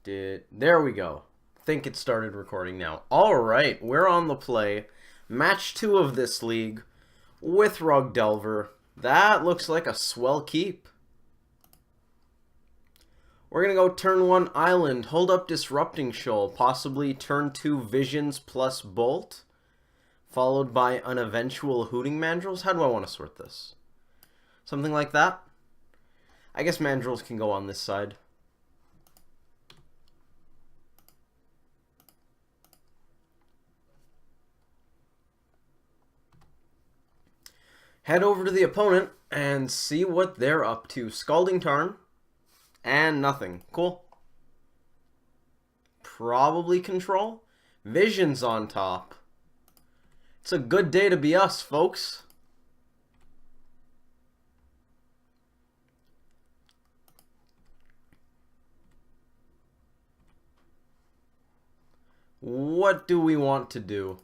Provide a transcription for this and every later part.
There we go. Think it started recording now. Alright, we're on the play. Match 2 of this league with Rug Delver. That looks like a swell keep. We're going to go turn 1 Island, hold up Disrupting Shoal, possibly turn 2 Visions plus Bolt, followed by an eventual Hooting Mandrills. How do I want to sort this? Something like that? I guess Mandrills can go on this side. Head over to the opponent and see what they're up to. Scalding Tarn and nothing. Cool. Probably control. Visions on top. It's a good day to be us, folks. What do we want to do?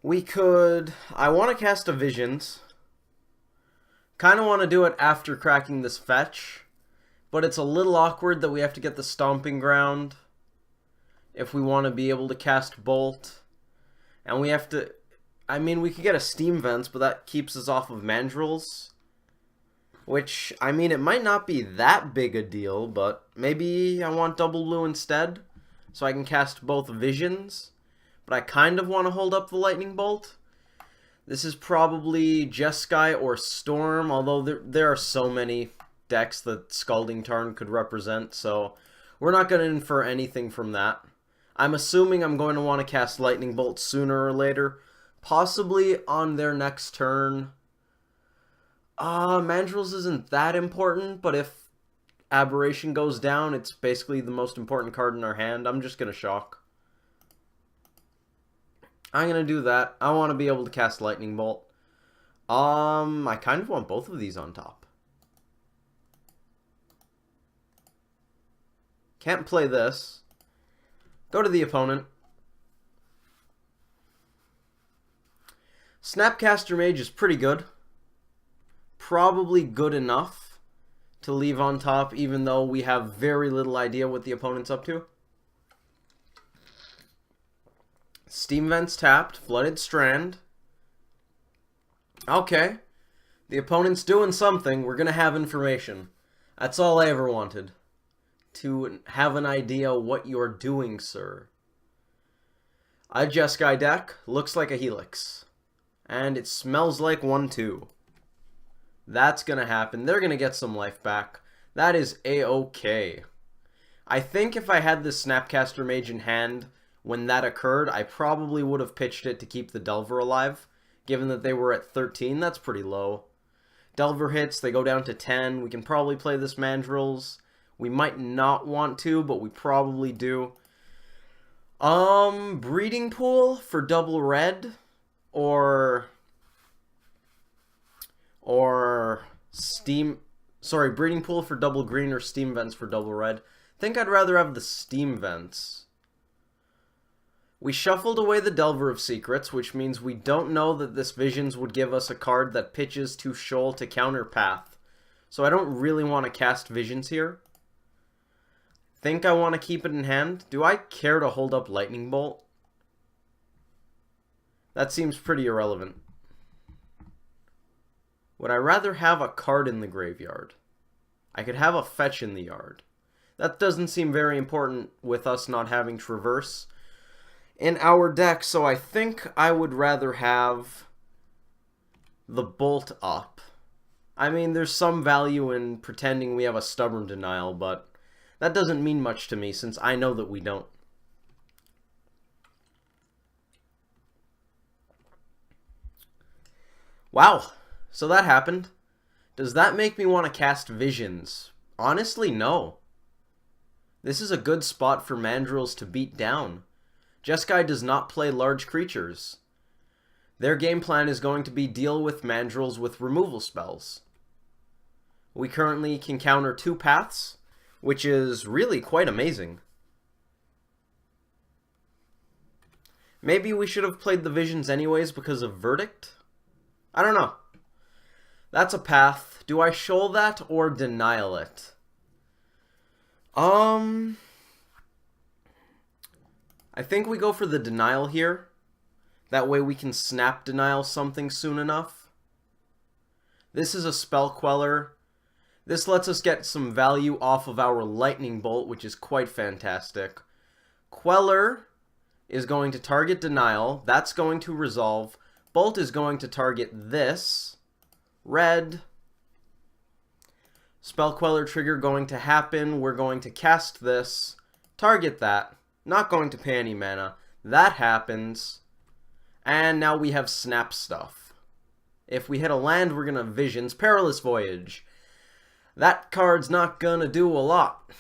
We could... I want to cast a Visions. Kind of want to do it after cracking this fetch. But it's a little awkward that we have to get the Stomping Ground if we want to be able to cast Bolt. And we have to... I mean, we could get a Steam Vents, but that keeps us off of Mandrills. Which, I mean, it might not be that big a deal, but maybe I want double blue instead, so I can cast both Visions. But I kind of want to hold up the Lightning Bolt. This is probably Jeskai or Storm, although there are so many decks that Scalding Tarn could represent, so we're not going to infer anything from that. I'm assuming I'm going to want to cast Lightning Bolt sooner or later, possibly on their next turn. Mandrills isn't that important, but if Aberration goes down, it's basically the most important card in our hand. I'm just going to shock. I'm going to do that. I want to be able to cast Lightning Bolt. I kind of want both of these on top. Can't play this. Go to the opponent. Snapcaster Mage is pretty good. Probably good enough to leave on top, even though we have very little idea what the opponent's up to. Steam Vents tapped, Flooded Strand. Okay. The opponent's doing something. We're going to have information. That's all I ever wanted. To have an idea what you're doing, sir. A Jeskai deck. Looks like a Helix. And it smells like 1-2. That's going to happen. They're going to get some life back. That is A-okay. I think if I had this Snapcaster Mage in hand when that occurred, I probably would have pitched it to keep the Delver alive. Given that they were at 13, that's pretty low. Delver hits, they go down to 10. We can probably play this Mandrills. We might not want to, but we probably do. Breeding Pool for double red, or Breeding Pool for double green, or Steam Vents for double red. I think I'd rather have the Steam Vents. We shuffled away the Delver of Secrets, which means we don't know that this Visions would give us a card that pitches to Shoal to counter Path. So I don't really want to cast Visions here. Think I want to keep it in hand. Do I care to hold up Lightning Bolt? That seems pretty irrelevant. Would I rather have a card in the graveyard? I could have a fetch in the yard. That doesn't seem very important with us not having Traverse in our deck, so I think I would rather have the Bolt up. I mean, there's some value in pretending we have a Stubborn Denial, but that doesn't mean much to me since I know that we don't. Wow, so that happened. Does that make me want to cast Visions? Honestly, no. This is a good spot for Mandrills to beat down. Jeskai does not play large creatures. Their game plan is going to be deal with Mandrills with removal spells. We currently can counter 2 paths, which is really quite amazing. Maybe we should have played the Visions anyways because of Verdict? I don't know. That's a path. Do I shoal that or denial it? I think we go for the denial here. That way we can snap denial something soon enough. This is a spell queller. This lets us get some value off of our lightning bolt, which is quite fantastic. Queller is going to target denial. That's going to resolve. Bolt is going to target this. Red. Spell queller trigger going to happen. We're going to cast this. Target that. Not going to pay any mana. That happens. And now we have snap stuff. If we hit a land, we're going to Visions. Perilous Voyage. That card's not going to do a lot.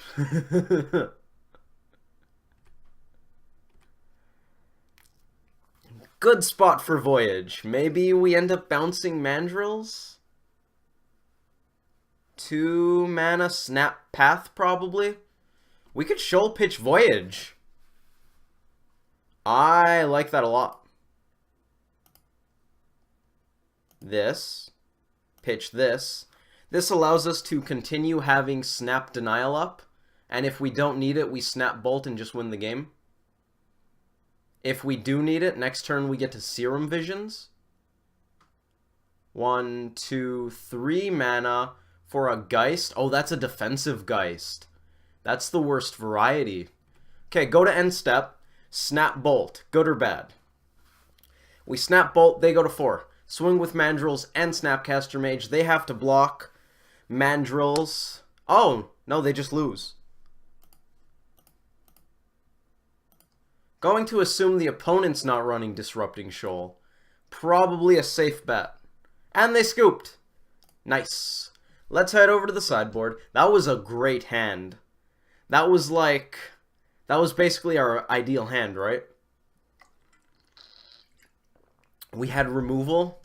Good spot for Voyage. Maybe we end up bouncing Mandrills? 2 mana Snap Path, probably. We could Shoal Pitch Voyage. I like that a lot. This. Pitch this. This allows us to continue having Snap Denial up. And if we don't need it, we Snap Bolt and just win the game. If we do need it, next turn we get to Serum Visions. 1, 2, 3 mana for a Geist. Oh, that's a defensive Geist. That's the worst variety. Okay, go to end step. Snap Bolt. Good or bad? We Snap Bolt, they go to 4. Swing with Mandrills and Snapcaster Mage. They have to block Mandrills. Oh, no, they just lose. Going to assume the opponent's not running Disrupting Shoal. Probably a safe bet. And they scooped. Nice. Let's head over to the sideboard. That was a great hand. That was basically our ideal hand, right? We had removal.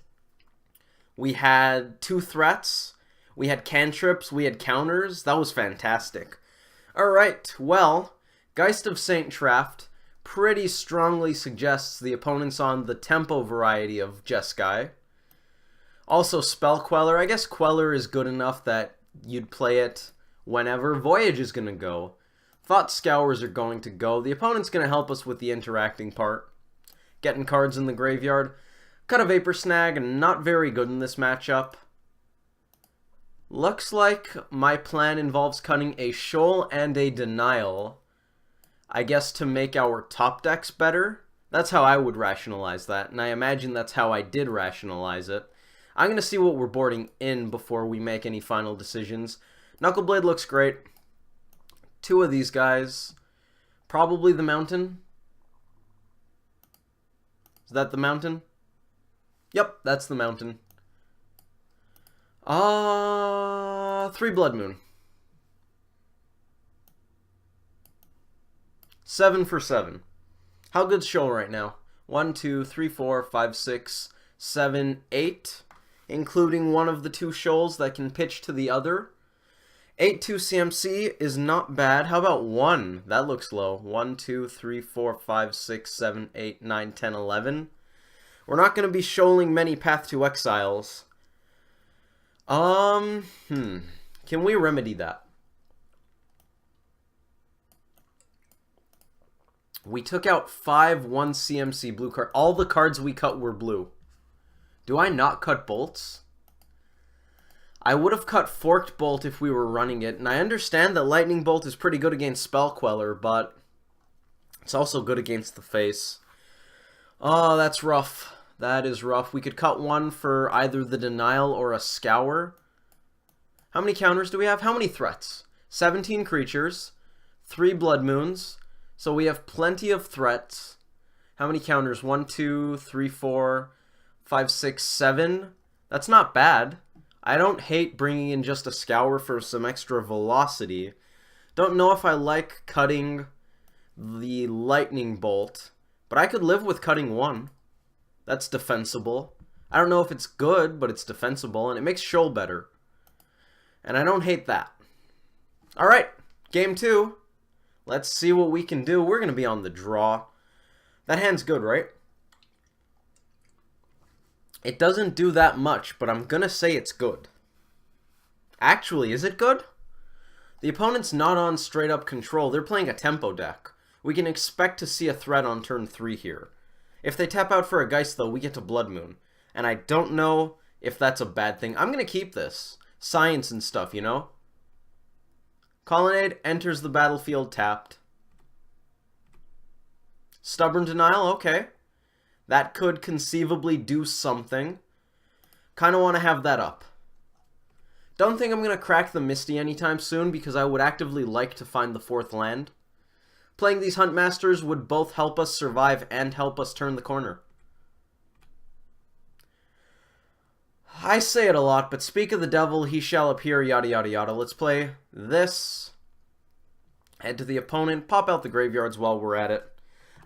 We had 2 threats. We had cantrips. We had counters. That was fantastic. Alright, well, Geist of Saint Traft pretty strongly suggests the opponent's on the tempo variety of Jeskai. Also, Spell Queller. I guess Queller is good enough that you'd play it whenever. Voyage is going to go. Thought Scours are going to go. The opponent's going to help us with the interacting part. Getting cards in the graveyard. Cut a Vapor Snag, not very good in this matchup. Looks like my plan involves cutting a Shoal and a Denial. I guess to make our top decks better. That's how I would rationalize that, and I imagine that's how I did rationalize it. I'm going to see what we're boarding in before we make any final decisions. Knuckleblade looks great. 2 of these guys. Probably the Mountain. Is that the Mountain? Yep, that's the Mountain. 3 Blood Moon. 7 for 7. How good's Shoal right now? 1, 2, 3, 4, 5, 6, 7, 8. Including one of the 2 Shoals that can pitch to the other. 8-2 CMC is not bad. How about 1? That looks low. 1, 2, 3, 4, 5, 6, 7, 8, 9, 10, 11. We're not going to be shoaling many Path to Exiles. Can we remedy that? We took out 5 1 CMC blue card. All the cards we cut were blue. Do I not cut bolts? I would have cut Forked Bolt if we were running it, and I understand that Lightning Bolt is pretty good against Spell Queller, but it's also good against the face. Oh, that's rough. That is rough. We could cut 1 for either the Denial or a Scour. How many counters do we have? How many threats? 17 creatures, 3 Blood Moons, so we have plenty of threats. How many counters? 1, 2, 3, 4, 5, 6, 7. That's not bad. I don't hate bringing in just a Scour for some extra velocity. Don't know if I like cutting the Lightning Bolt, but I could live with cutting 1. That's defensible. I don't know if it's good, but it's defensible, and it makes Shoal better. And I don't hate that. Alright, game 2. Let's see what we can do. We're going to be on the draw. That hand's good, right? It doesn't do that much, but I'm going to say it's good. Actually, is it good? The opponent's not on straight up control. They're playing a tempo deck. We can expect to see a threat on turn 3 here. If they tap out for a Geist, though, we get to Blood Moon. And I don't know if that's a bad thing. I'm going to keep this. Science and stuff, you know? Colonnade enters the battlefield tapped. Stubborn Denial, okay. That could conceivably do something. Kind of want to have that up. Don't think I'm going to crack the Misty anytime soon because I would actively like to find the 4th land. Playing these Huntmasters would both help us survive and help us turn the corner. I say it a lot, but speak of the devil, he shall appear, yada yada yada. Let's play this. Head to the opponent, pop out the graveyards while we're at it.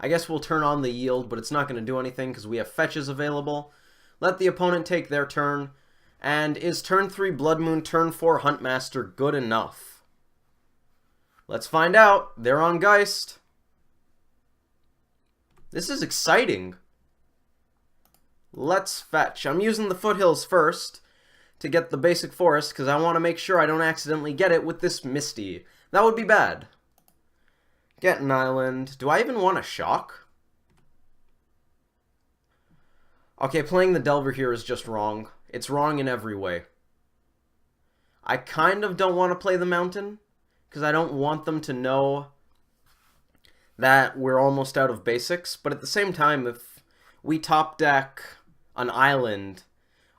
I guess we'll turn on the yield, but it's not going to do anything because we have fetches available. Let the opponent take their turn. And is turn 3 Blood Moon, turn 4 Huntmaster good enough? Let's find out. They're on Geist. This is exciting. Let's fetch. I'm using the Foothills first to get the basic forest because I want to make sure I don't accidentally get it with this Misty. That would be bad. Get an island. Do I even want a shock? Okay, playing the Delver here is just wrong. It's wrong in every way. I kind of don't want to play the mountain because I don't want them to know that we're almost out of basics. But at the same time, if we top deck an island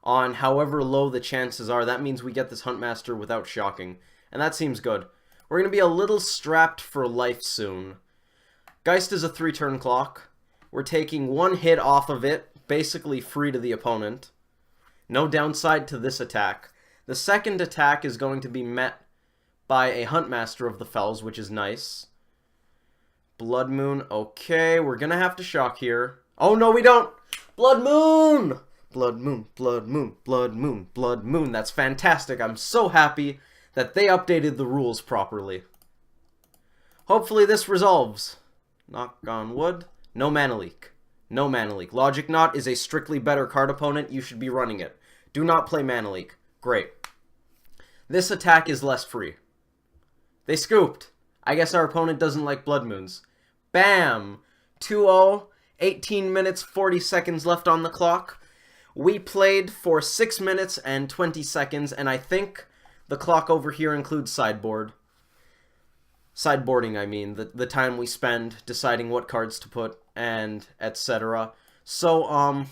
on however low the chances are, that means we get this Huntmaster without shocking. And that seems good. We're going to be a little strapped for life soon. Geist is a 3-turn clock. We're taking 1 hit off of it, basically free to the opponent. No downside to this attack. The second attack is going to be met by a Huntmaster of the Fells, which is nice. Blood Moon, okay, we're gonna have to shock here. Oh no, we don't! Blood Moon! Blood Moon, Blood Moon, Blood Moon, Blood Moon. That's fantastic. I'm so happy that they updated the rules properly. Hopefully this resolves. Knock on wood. No mana leak. No mana leak. Logic Knot is a strictly better card opponent. You should be running it. Do not play mana leak. Great. This attack is less free. They scooped. I guess our opponent doesn't like Blood Moons. Bam! 2-0. 18 minutes, 40 seconds left on the clock. We played for 6 minutes and 20 seconds, and I think the clock over here includes sideboard. Sideboarding, I mean. The time we spend deciding what cards to put, and etc. So,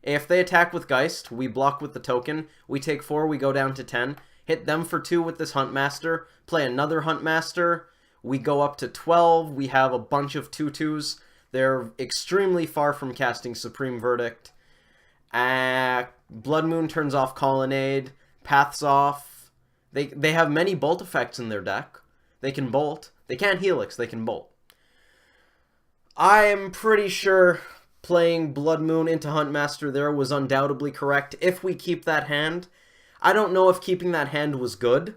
if they attack with Geist, we block with the token. We take 4, we go down to 10. Hit them for 2 with this Huntmaster. Play another Huntmaster. We go up to 12. We have a bunch of 2/2s. They're extremely far from casting Supreme Verdict. Blood Moon turns off Colonnade. Paths off. They have many bolt effects in their deck. They can bolt. They can't Helix. They can bolt. I'm pretty sure playing Blood Moon into Huntmaster there was undoubtedly correct if we keep that hand. I don't know if keeping that hand was good.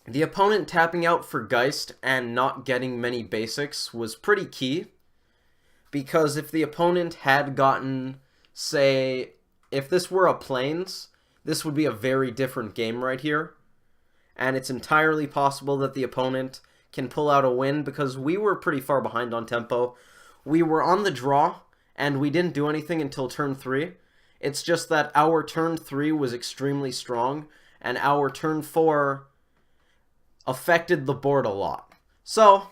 The opponent tapping out for Geist and not getting many basics was pretty key. Because if the opponent had gotten, say, if this were a Plains, this would be a very different game right here. And it's entirely possible that the opponent can pull out a win because we were pretty far behind on tempo. We were on the draw, and we didn't do anything until turn 3. It's just that our turn 3 was extremely strong, and our turn 4 affected the board a lot. So,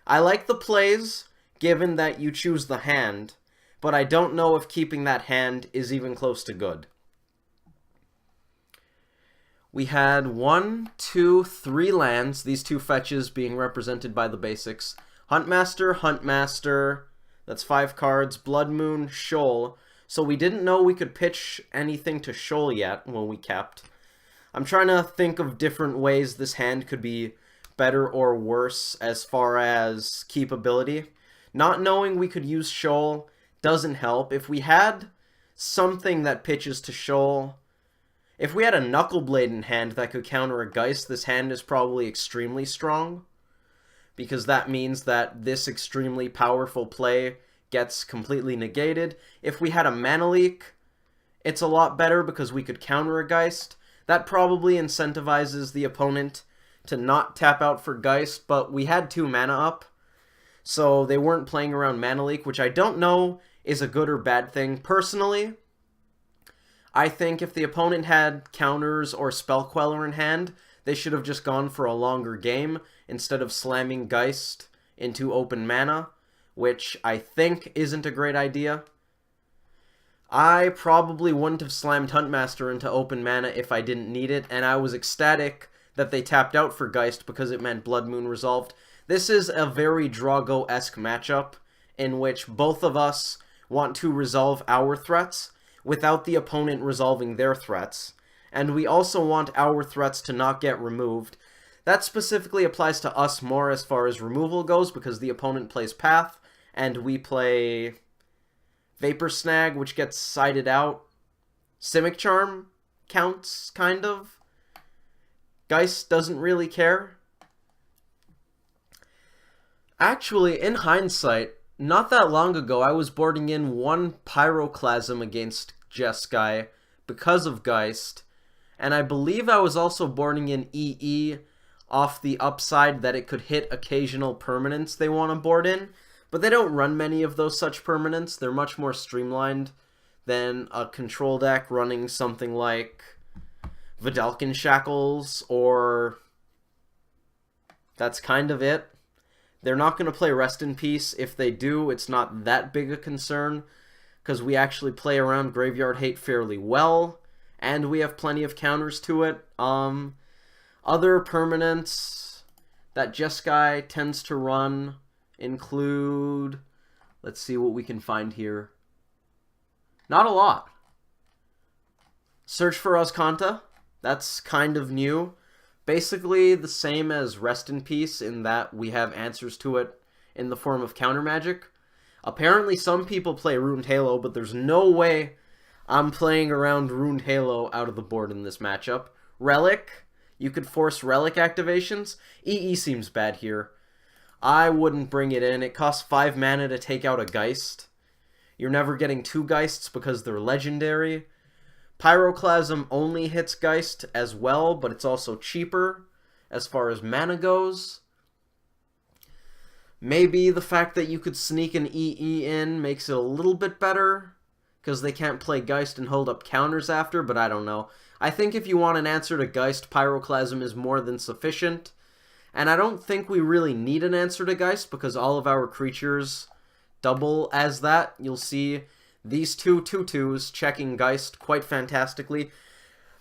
I like the plays, given that you choose the hand, but I don't know if keeping that hand is even close to good. We had 1, 2, 3 lands, these 2 fetches being represented by the basics. Huntmaster, Huntmaster, that's 5 cards, Blood Moon, Shoal. So we didn't know we could pitch anything to Shoal yet when we kept. I'm trying to think of different ways this hand could be better or worse as far as keepability. Not knowing we could use Shoal doesn't help. If we had something that pitches to Shoal, if we had a Knuckleblade in hand that could counter a Geist, this hand is probably extremely strong. Because that means that this extremely powerful play gets completely negated. If we had a Mana Leak, it's a lot better because we could counter a Geist. That probably incentivizes the opponent to not tap out for Geist, but we had 2 mana up, so they weren't playing around mana leak, which I don't know is a good or bad thing. Personally, I think if the opponent had counters or Spell Queller in hand, they should have just gone for a longer game instead of slamming Geist into open mana, which I think isn't a great idea. I probably wouldn't have slammed Huntmaster into open mana if I didn't need it, and I was ecstatic that they tapped out for Geist because it meant Blood Moon resolved. This is a very Drago-esque matchup in which both of us want to resolve our threats without the opponent resolving their threats, and we also want our threats to not get removed. That specifically applies to us more as far as removal goes because the opponent plays Path and we play Vapor Snag, which gets sided out. Simic Charm counts, kind of. Geist doesn't really care. Actually, in hindsight, not that long ago, I was boarding in 1 Pyroclasm against Jeskai because of Geist, and I believe I was also boarding in EE off the upside that it could hit occasional permanents they want to board in, but they don't run many of those such permanents. They're much more streamlined than a control deck running something like Vidalcan Shackles, or that's kind of it. They're not going to play Rest in Peace. If they do, it's not that big a concern, because we actually play around Graveyard Hate fairly well, and we have plenty of counters to it. Other permanents that Jeskai tends to run include, let's see what we can find here. Not a lot. Search for Azcanta. That's kind of new. Basically the same as Rest in Peace in that we have answers to it in the form of counter magic. Apparently some people play Ruined Halo, but there's no way I'm playing around Ruined Halo out of the board in this matchup. Relic. You could force Relic activations. EE seems bad here. I wouldn't bring it in. It costs 5 mana to take out a Geist. You're never getting 2 Geists because they're legendary. Pyroclasm only hits Geist as well, but it's also cheaper as far as mana goes. Maybe the fact that you could sneak an EE in makes it a little bit better, because they can't play Geist and hold up counters after, but I don't know. I think if you want an answer to Geist, Pyroclasm is more than sufficient. And I don't think we really need an answer to Geist because all of our creatures double as that. You'll see these 2 2/2s checking Geist quite fantastically.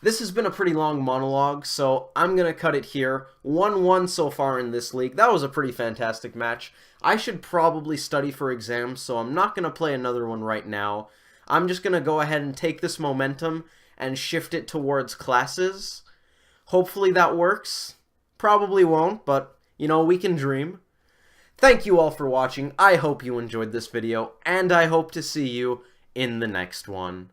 This has been a pretty long monologue, so I'm going to cut it here. 1-1 so far in this league. That was a pretty fantastic match. I should probably study for exams, so I'm not going to play another one right now. I'm just going to go ahead and take this momentum and shift it towards classes. Hopefully that works. Probably won't, but, you know, we can dream. Thank you all for watching. I hope you enjoyed this video, and I hope to see you in the next one.